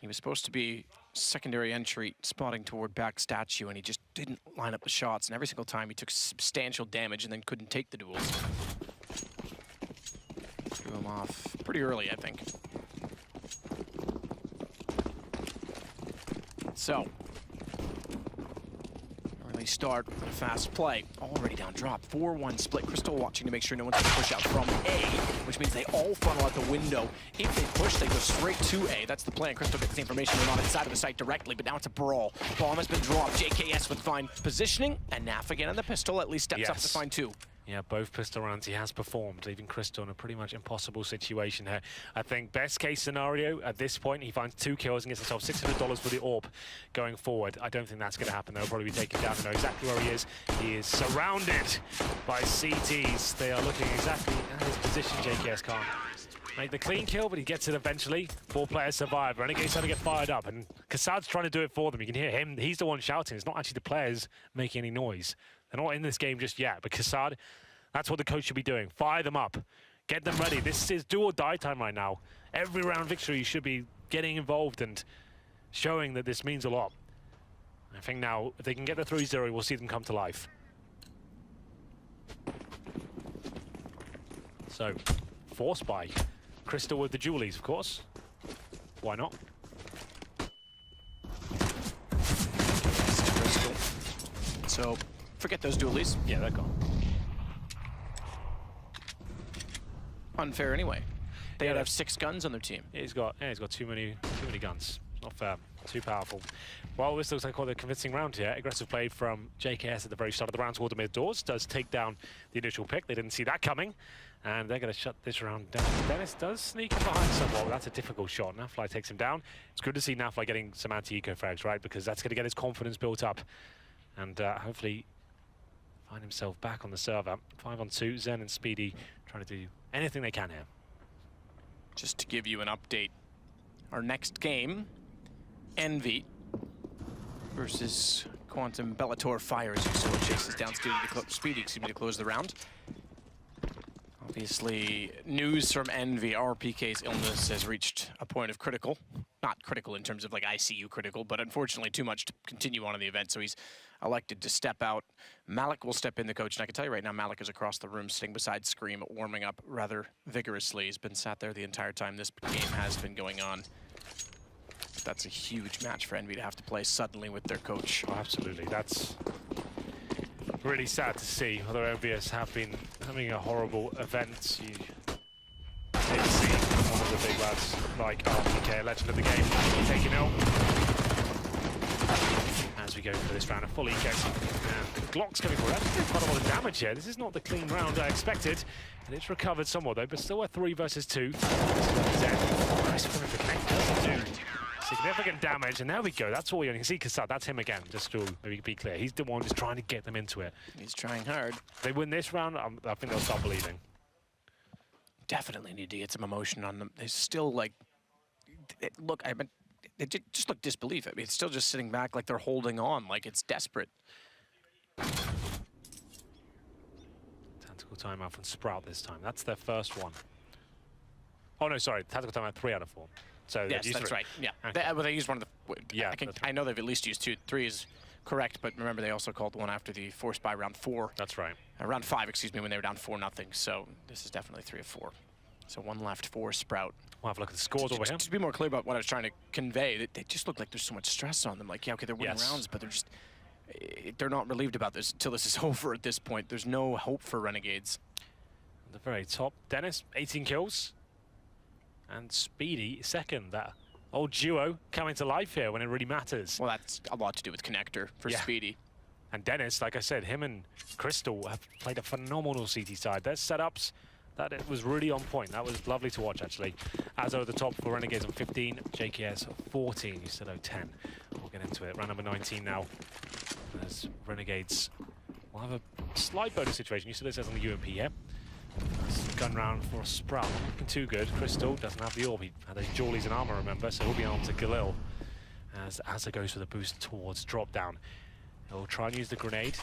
He was supposed to be secondary entry, spotting toward back statue, and he just didn't line up the shots. And every single time he took substantial damage and then couldn't take the duels. Threw him off pretty early, I think. So, early start with a fast play. Already down drop. 4-1 split. Crystal watching to make sure no one's going to push out from A, which means they all funnel out the window. If they push, they go straight to A. That's the plan. Crystal gets the information. They're not inside of the site directly, but now it's a brawl. Bomb has been dropped. JKS with fine positioning, and Naf again on the pistol at least steps up to find 2. Yeah, both pistol rounds he has performed, leaving Crystal in a pretty much impossible situation here. I think best case scenario at this point, he finds 2 kills and gets himself $600 for the AWP going forward. I don't think that's going to happen. They'll probably be taken down. They know exactly where he is. He is surrounded by CTs. They are looking exactly at his position. JKS can't make the clean kill, but he gets it eventually. 4 players survive. Renegades trying to get fired up, and Kassad's trying to do it for them. You can hear him. He's the one shouting. It's not actually the players making any noise. They're not in this game just yet, but Kassad, that's what the coach should be doing. Fire them up. Get them ready. This is do or die time right now. Every round victory, you should be getting involved and showing that this means a lot. I think now, if they can get the 3-0, we'll see them come to life. So, forced by Crystal with the Julies, of course. Why not? Crystal. So, forget those dualies. Yeah, they're gone. Unfair anyway. They have 6 guns on their team. He's got too many guns. Not fair. Too powerful. Well, this looks like quite a convincing round here. Aggressive play from JKS at the very start of the round toward the mid doors. Does take down the initial pick. They didn't see that coming. And they're going to shut this round down. Dennis does sneak in behind somewhat. That's a difficult shot. Nafly takes him down. It's good to see Nafly getting some anti-eco frags, right? Because that's going to get his confidence built up. And hopefully find himself back on the server. 5-on-2. Zen and Speedy trying to do anything they can here. Just to give you an update, our next game, Envy, versus Quantum. Bellator fires. Usola chases down Speedy to close the round. Obviously, news from Envy. RPK's illness has reached a point of critical. Not critical in terms of like ICU critical, but unfortunately too much to continue on in the event, so he's elected to step out. Malik will step in, the coach, and I can tell you right now, Malik is across the room sitting beside Scream, warming up rather vigorously. He's been sat there the entire time this game has been going on. That's a huge match for Envy to have to play suddenly with their coach. Oh, absolutely. That's really sad to see, although Envious have been having a horrible event. You did see one of the big lads like RPK, a legend of the game, taking out. As we go for this round of full eco. And Glock's coming forward. That's doing quite a lot of damage here. This is not the clean round I expected. And it's recovered somewhat though, but still a 3 versus 2. Nice one for Connect. Doesn't do significant damage, and there we go. That's all you can see. Kassad, that's him again, just to be clear. He's the one who's trying to get them into it. He's trying hard. If they win this round, I think they'll start believing. Definitely need to get some emotion on them. They still like, look, I mean, they just look disbelief. I mean, it's still just sitting back like they're holding on, like it's desperate. Tactical timeout from Sprout this time. That's their first one. Oh no, sorry, tactical timeout 3 out of 4. So yes, that's right. Yeah, okay. they used one of the. Yeah, I know they've at least used 2. 3 is correct, but remember they also called one after the force by round 4. That's right. Round 5, excuse me, when they were down 4-0. So this is definitely 3 of 4. So 1 left for Sprout. We'll have a look at the scores over here. To be more clear about what I was trying to convey, they just look like there's so much stress on them. Like, yeah, okay, they're winning rounds, but they're not relieved about this until this is over at this point. There's no hope for Renegades. At the very top, Dennis, 18 kills. And Speedy, second. That old duo coming to life here when it really matters. Well, that's a lot to do with Connector for Speedy. And Dennis, like I said, him and Crystal have played a phenomenal CT side. Their setups, that it was really on point. That was lovely to watch, actually. As over the top for Renegades on 15, JKS 14, Usola 10. We'll get into it. Round number 19 now. As Renegades will have a slight bonus situation. Usola says on the UMP here. Gun round for a Sprout. Not looking too good. Crystal doesn't have the orb. He had those jawlies and armor, remember, so he'll be armed to Galil. As Azza goes for the boost towards drop down. He'll try and use the grenade.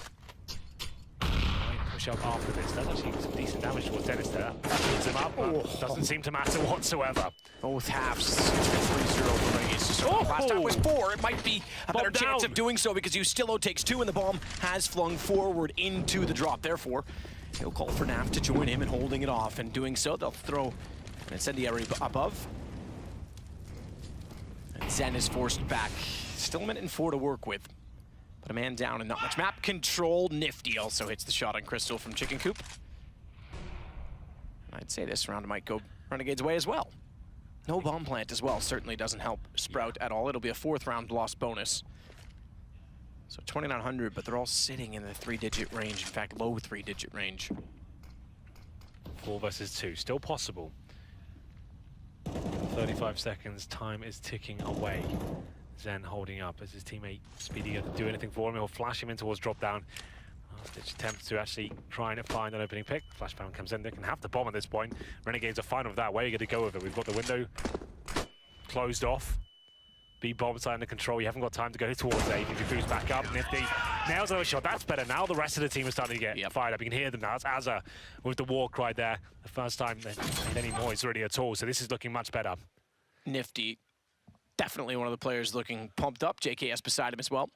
Push up after this. That's actually some decent damage towards Dennis there. Puts him up, but doesn't seem to matter whatsoever. Both halves. 3-0 for Renegades. Last time was 4. It might be a better chance of doing so because Ustilo takes 2 and the bomb has flung forward into the drop. Therefore, he'll call for Nav to join him in holding it off. And doing so, they'll throw an incendiary above. And Zen is forced back. Still a minute and 4 to work with. But a man down and not much map control. Nifty also hits the shot on Crystal from Chicken Coop. And I'd say this round might go Renegade's way as well. No bomb plant as well certainly doesn't help Sprout at all. It'll be a 4th round loss bonus. So 2,900, but they're all sitting in the 3-digit range. In fact, low 3-digit range. 4 versus 2, still possible. 35 seconds, time is ticking away. Zen holding up as his teammate Speedy doesn't do anything for him. He'll flash him in towards drop down. Last-ditch attempt to actually try and find an opening pick. Flashbang comes in. They can have the bomb at this point. Renegades are fine with that. Where are you going to go with it? We've got the window closed off. B-bomb side under control. You haven't got time to go towards A. If he boots back up, Nifty nails another shot. That's better now. The rest of the team is starting to get fired up. You can hear them now. It's Azza with the war cry there. The first time they made any noise really at all. So this is looking much better. Nifty. Definitely one of the players looking pumped up. JKS beside him as well.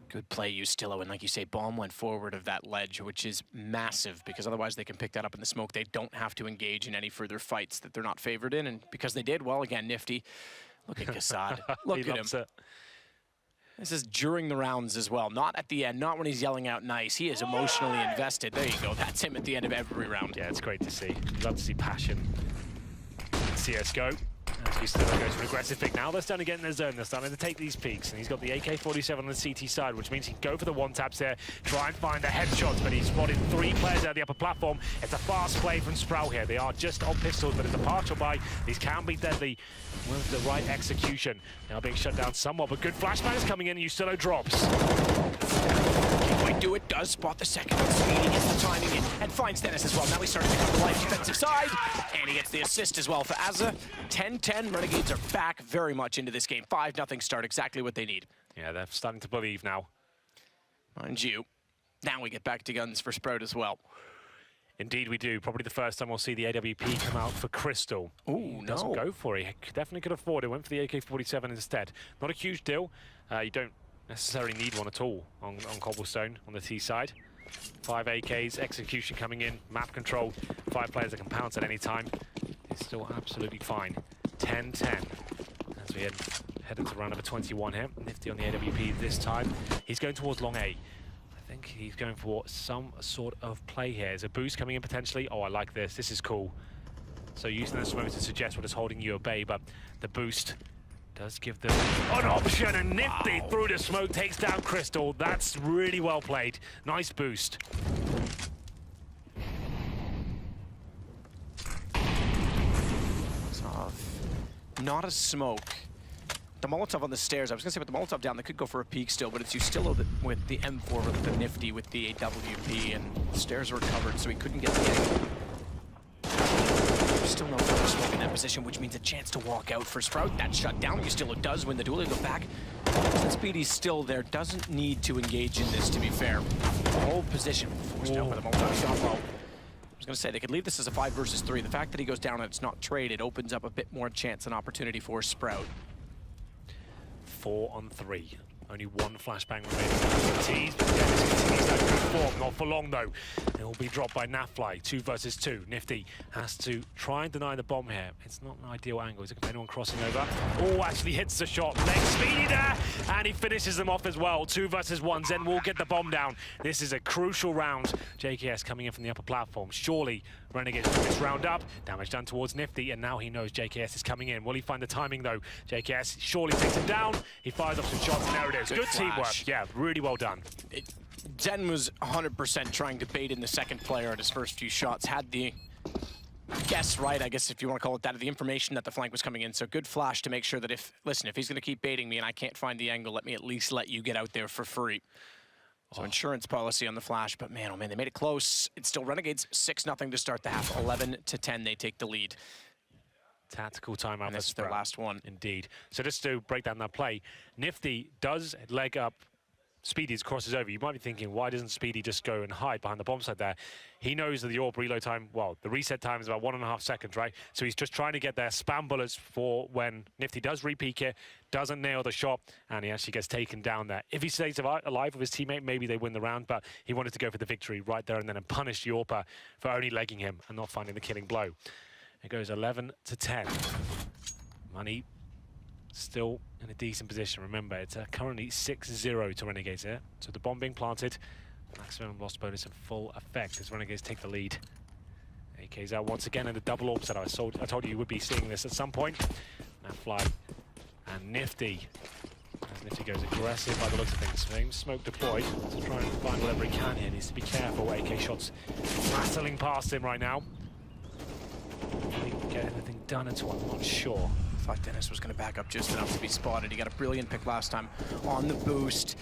Good play, Ustilo, and like you say, bomb went forward of that ledge, which is massive because otherwise they can pick that up in the smoke. They don't have to engage in any further fights that they're not favored in, and because they did, well, again, Nifty. Look at Kassad. Look at him. This is during the rounds as well, not at the end, not when he's yelling out nice. He is emotionally invested. There you go. That's him at the end of every round. Yeah, it's great to see. Love to see passion. CSGO. As Ustilo goes for an aggressive pick now, they're starting to get in their zone. They're starting to take these peaks, and he's got the AK-47 on the CT side, which means he can go for the one-taps there, try and find the headshots, but he's spotted 3 players out the upper platform. It's a fast play from Sprout here. They are just on pistols, but it's a partial buy. These can be deadly with the right execution. Now being shut down somewhat, but good flashbangs coming in, and Ustilo drops. might do it, does spot the second. Speedy gets the timing in and finds Dennis as well. Now he's starting to come to life defensive side, and he gets the assist as well for Azza. 10-10, Renegades are back very much into this game. 5-0 start, exactly what they need. Yeah, they're starting to believe now. Mind you, now we get back to guns for Sprout as well. Indeed we do. Probably the first time we'll see the AWP come out for Crystal. Ooh, no. Doesn't go for it. He definitely could afford it. Went for the AK-47 instead. Not a huge deal. You don't necessarily need one at all on Cobblestone on the T side. 5 AKs, execution coming in, map control, 5 players that can pounce at any time. It's still absolutely fine. 10-10 as we head into round number 21 here. Nifty on the AWP this time. He's going towards long A. I think he's going for some sort of play here. There's a boost coming in potentially. Oh, I like this. This is cool. So using the smoke to suggest what is holding you at bay, but the boost does give them an option, and Nifty through the smoke takes down Crystal. That's really well played. Nice boost. Not a smoke. The Molotov on the stairs, I was going to say with the Molotov down, they could go for a peek still, but it's Ustillo with the M4 with the Nifty with the AWP, and the stairs were covered, so he couldn't get the angle. There's still no further smoke in that position, which means a chance to walk out for Sprout. That's shut down. Ustillo does win the duel. They go back. Since Speedy's still there, doesn't need to engage in this, to be fair. The whole position forced down by the Molotov shot. Well, I was going to say, they could leave this as a 5 versus 3. The fact that he goes down and it's not traded opens up a bit more chance and opportunity for Sprout. 4 on 3. Only one flashbang remaining. Tease, but Dennis continues that good form. Not for long, though. It will be dropped by Nafly. 2 versus 2. Nifty has to try and deny the bomb here. It's not an ideal angle. Is it anyone crossing over? Oh, actually hits the shot. Leg Speedy there, and he finishes them off as well. 2 versus 1. Zen will get the bomb down. This is a crucial round. JKS coming in from the upper platform. Surely Renegades put this round up. Damage done towards Nifty, and now he knows JKS is coming in. Will he find the timing, though? JKS surely takes him down. He fires off some shots, and there it is. Good teamwork. Yeah, really well done. Zen was 100% trying to bait in the second player at his first few shots. Had the guess right, I guess, if you want to call it that, of the information that the flank was coming in. So good flash to make sure that if he's going to keep baiting me and I can't find the angle, let me at least let you get out there for free. So insurance policy on the flash, but man, oh man, they made it close. It's still Renegades 6-0 to start the half. 11-10, they take the lead. Tactical timeout. And this is their last one. Indeed. So just to break down that play, Nifty does leg up Speedy's crosses over. You might be thinking, why doesn't Speedy just go and hide behind the bomb site there? He knows that the AWP reload time, well, the reset time is about 1.5 seconds, right? So he's just trying to get their spam bullets for when Nifty does re-peek it, doesn't nail the shot, and he actually gets taken down there. If he stays alive with his teammate, maybe they win the round, but he wanted to go for the victory right there and then and punish Yorpa for only legging him and not finding the killing blow. It goes 11-10. Money still in a decent position. Remember, it's currently 6-0 to Renegades here. So the bomb being planted, maximum loss bonus in full effect as Renegades take the lead. AK's out once again in the double AWP set. I told you you would be seeing this at some point. Nafly and Nifty. As Nifty goes aggressive by the looks of things. Same smoke deployed to try and find whatever he can here. Needs to be careful. AK shots rattling past him right now. If he can get anything done at all, I'm not sure. I thought Dennis was going to back up just enough to be spotted. He got a brilliant pick last time on the boost.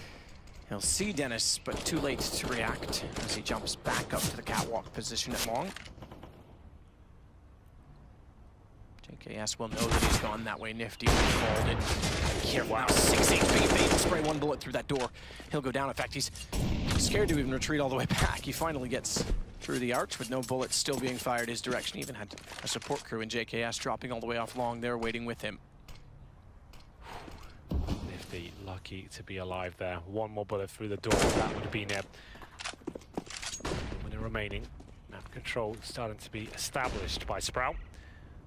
He'll see Dennis, but too late to react as he jumps back up to the catwalk position at long. JKS will know that he's gone that way. Nifty will fold it. Careful now. 6 HP. Bait. Spray 1 bullet through that door. He'll go down. In fact, he's scared to even retreat all the way back. He finally gets through the arch with no bullets still being fired his direction. He even had a support crew in JKS dropping all the way off long there, waiting with him. Nifty lucky to be alive there. 1 more bullet through the door. That would have been it. With the remaining, map control starting to be established by Sprout.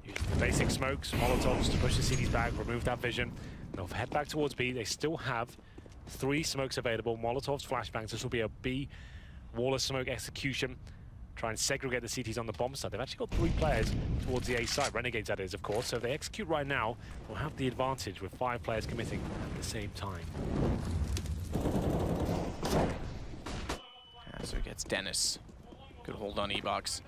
Using the basic smokes, Molotovs to push the CDs back, remove that vision. And they'll head back towards B. They still have 3 smokes available. Molotovs, flashbangs. This will be a B wall of smoke execution. Try and segregate the CTs on the bomb side. They've actually got 3 players towards the A side. Renegades, that is, of course. So if they execute right now, they'll have the advantage with 5 players committing at the same time. So he gets Dennis. Good hold on E-Box.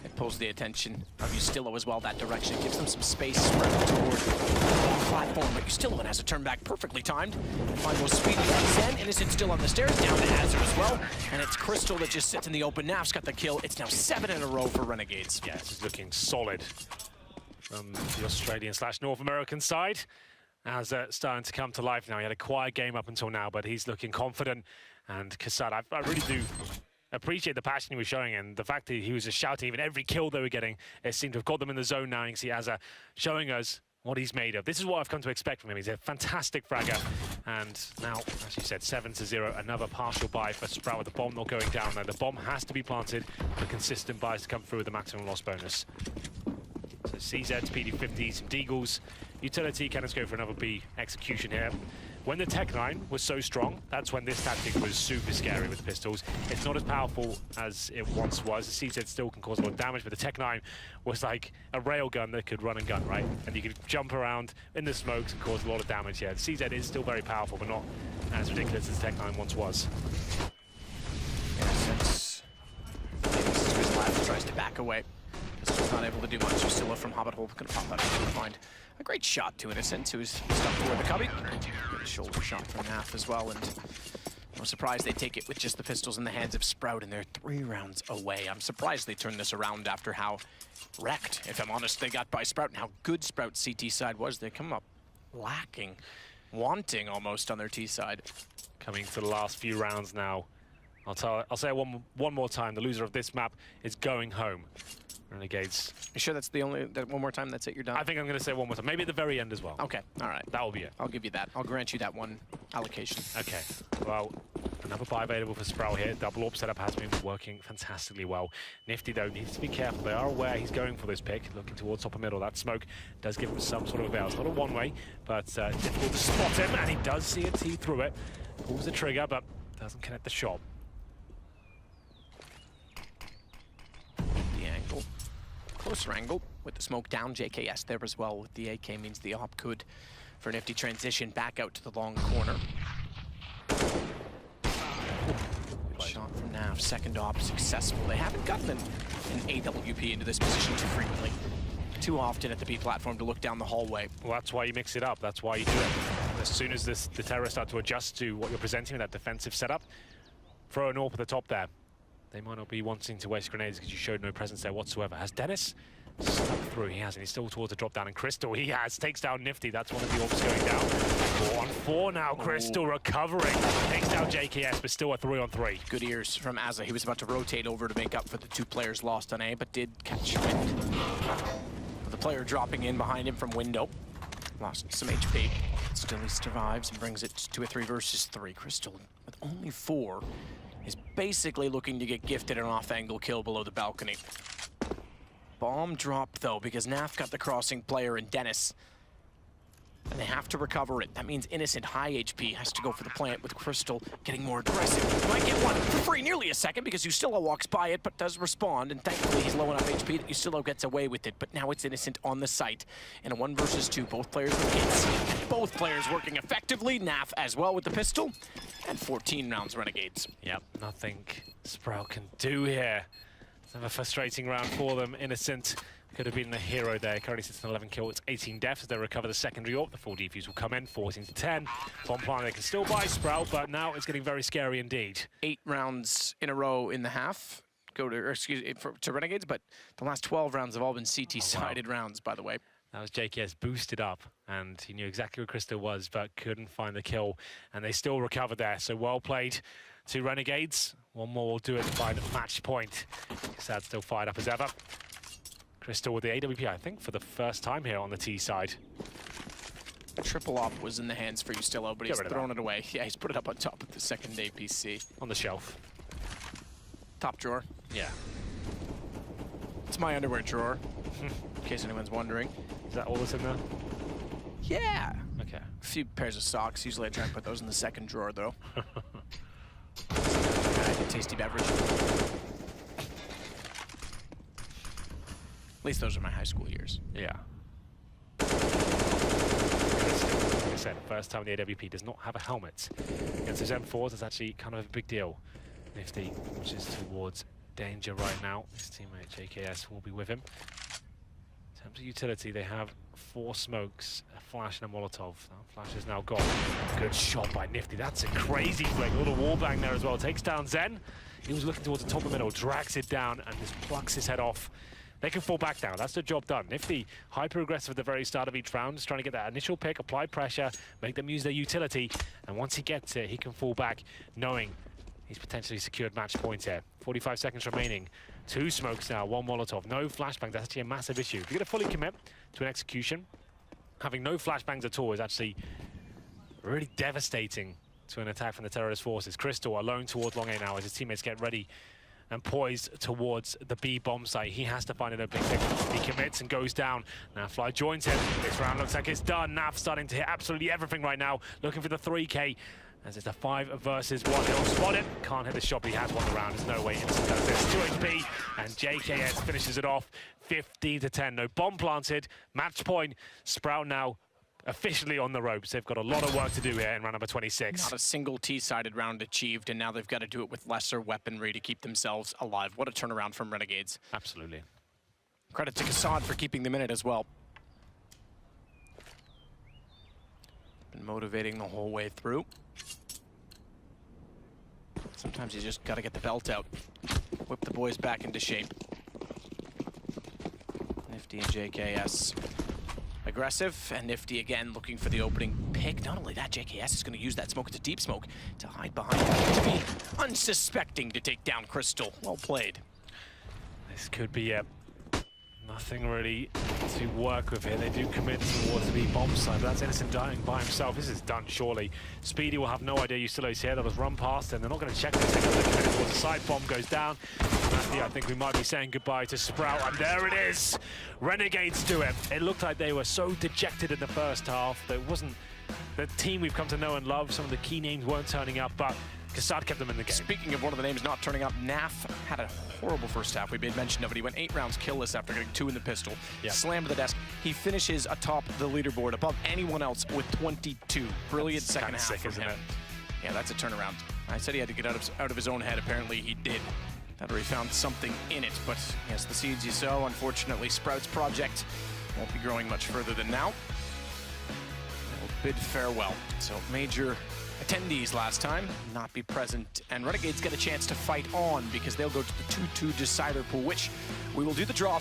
It pulls the attention of Ustillo as well that direction. Gives them some space spread toward 5 platform, but Ustillo has a turn back perfectly timed. Find most speedy Zen. Innocent still on the stairs, down to Azure as well. And it's Crystal that just sits in the open. Naf's got the kill. It's now 7 in a row for Renegades. Yeah, this is looking solid from the Australian/North American side. As starting to come to life now. He had a quiet game up until now, but he's looking confident. And Kassad, I really do appreciate the passion he was showing, and the fact that he was just shouting even every kill they were getting. It seemed to have got them in the zone now. You can see Azza showing us what he's made of. This is what I've come to expect from him. He's a fantastic fragger. And now, as you said, 7-0, another partial buy for Sprout with the bomb not going down there. The bomb has to be planted for consistent buys to come through with the maximum loss bonus. So CZ's PD50, some Deagles. Utility cannons go for another B execution here. When the Tech 9 was so strong, that's when this tactic was super scary with the pistols. It's not as powerful as it once was. The CZ still can cause a lot of damage, but the Tech 9 was like a railgun that could run and gun, right? And you could jump around in the smokes and cause a lot of damage here. The CZ is still very powerful, but not as ridiculous as the Tech 9 once was. Yeah, since his left tries to back away. He's not able to do much. Ustillo from Hobbit Hole going to pop out and find a great shot to Innocent, who's stuck toward the cubby. Good shoulder shot from Naf as well, and I'm surprised they take it with just the pistols in the hands of Sprout, and they're 3 rounds away. I'm surprised they turned this around after how wrecked, if I'm honest, they got by Sprout, and how good Sprout's CT side was. They come up lacking, wanting almost on their T side. Coming to the last few rounds now. I'll say it one more time. The loser of this map is going home. Renegades. You sure that's the only, one more time, that's it, you're done? I think I'm going to say one more time. Maybe at the very end as well. Okay, all right. That will be it. I'll give you that. I'll grant you that one allocation. Okay, well, another buy available for Sprout here. Double AWP setup has been working fantastically well. Nifty, though, needs to be careful. They are aware he's going for this pick, looking towards top of middle. That smoke does give him some sort of avail. It's not a one-way, but difficult to spot him, and he does see a T through it. Pulls the trigger, but doesn't connect the shot. The angle. Closer angle with the smoke down. JKS there as well with the AK means the op could, for Nifty, transition back out to the long corner. Good shot from Nav. Second op successful. They haven't gotten an AWP into this position too frequently. Too often at the B platform to look down the hallway. Well, that's why you mix it up. That's why you do it. As soon as the terrorists start to adjust to what you're presenting with that defensive setup, throw an AWP at the top there. They might not be wanting to waste grenades because you showed no presence there whatsoever. Has Dennis snuck through? He hasn't. He's still towards the drop down. And Crystal, he has. Takes down Nifty. That's one of the AWPs going down. 4-on-4 now. Crystal recovering. Takes down JKS, but still a 3-on-3. Good ears from Azza. He was about to rotate over to make up for the 2 players lost on A, but did catch wind. The player dropping in behind him from window. Lost some HP. Still he survives and brings it to a 3 versus 3. Crystal, with only 4, is basically looking to get gifted an off-angle kill below the balcony. Bomb dropped, though, because Naf got the crossing player and Dennis. And they have to recover it. That means Innocent, high HP, has to go for the plant with Crystal getting more aggressive. Might get one for free, nearly a second, because Ustillo walks by it, but does respond, and thankfully he's low enough HP that Ustillo gets away with it. But now it's Innocent on the site. In a 1 versus 2, both players with hits. And both players working effectively. Naf as well with the pistol. And 14 rounds Renegades. Yep, nothing Sprout can do here. It's another frustrating round for them. Innocent could have been the hero there. Currently sits on 11 kills, 18 deaths as they recover the secondary AWP. The full defuse will come in, 14-10. Bomb plant, they can still buy Sprout, but now it's getting very scary indeed. 8 rounds in a row in the half go to, or excuse me, to Renegades, but the last 12 rounds have all been CT-sided rounds, by the way. That was JKS boosted up, and he knew exactly where Crystal was, but couldn't find the kill, and they still recovered there. So well played to Renegades. One more will do it by the match point. Sad still fired up as ever. Crystal with the AWP, I think, for the first time here on the T side. A triple op was in the hands for Ustillo, but he's thrown it away. Yeah, he's put it up on top of the second APC. On the shelf. Top drawer. Yeah. It's my underwear drawer, in case anyone's wondering. Is that all that's in there? Yeah. Okay. A few pairs of socks. Usually I try and put those in the second drawer, though. Tasty beverage. At least those are my high school years. Yeah. Like I said, first time the AWP does not have a helmet. Against those M4s, it's actually kind of a big deal. Nifty pushes towards danger right now. His teammate JKS will be with him. terms of utility, they have 4 smokes, a flash and a Molotov. That flash is now gone. Good shot by Nifty. That's a crazy flick. A little wall bang there as well. Takes down Zen. He was looking towards the top of the middle, drags it down, and just plucks his head off. They can fall back now. That's the job done. Nifty, hyper-aggressive at the very start of each round, just trying to get that initial pick, apply pressure, make them use their utility, and once he gets it, he can fall back, knowing he's potentially secured match points here. 45 seconds remaining. 2 smokes now, 1 Molotov. No flashbang. That's actually a massive issue. If you're going to fully commit to an execution, having no flashbangs at all is actually really devastating to an attack from the terrorist forces. Crystal alone towards long A now as his teammates get ready and poised towards the B bomb site. He has to find an opening pick. He commits and goes down. Now Fly joins him. This round looks like it's done. Nav starting to hit absolutely everything right now, looking for the 3K. As it's a 5 versus 1. He'll spot it. Can't hit the shot, but he has won the round. There's no way into that. There's 2 HP, and JKS finishes it off 15-10. No bomb planted. Match point. Sprout now officially on the ropes. They've got a lot of work to do here in round number 26. Not a single T-sided round achieved, and now they've got to do it with lesser weaponry to keep themselves alive. What a turnaround from Renegades. Absolutely. Credit to Kassad for keeping them in it as well. Been motivating the whole way through. Sometimes you just got to get the belt out. Whip the boys back into shape. Nifty and JKS aggressive, and Nifty again looking for the opening pick. Not only that, JKS is going to use that smoke. It's a deep smoke to hide behind him. To be unsuspecting to take down Crystal. Well played. This could be nothing really to work with here. They do commit towards the bomb side, but that's Innocent dying by himself. This is done, surely. Speedy will have no idea Yusilo's here. They'll just run past him. They're not going to check this. They're going to commit towards the side. Bomb goes down. Matthew, I think we might be saying goodbye to Sprout, and there it is. Renegades do it. It looked like they were so dejected in the first half. That it wasn't the team we've come to know and love. Some of the key names weren't turning up, but Kassad kept them in the game. Speaking of one of the names not turning up, Naf had a horrible first half. We made mention of it. He went 8 rounds killless after getting 2 in the pistol. Yep. Slammed to the desk. He finishes atop the leaderboard above anyone else with 22. Brilliant that's second half sick, from isn't him. it? Yeah, that's a turnaround. I said he had to get out of his own head. Apparently he did. That he found something in it. But yes, the seeds you sow. Unfortunately, Sprout's project won't be growing much further than now. We'll bid farewell. So major attendees last time not be present, and Renegades get a chance to fight on because they'll go to the 2-2 decider pool, which we will do the draw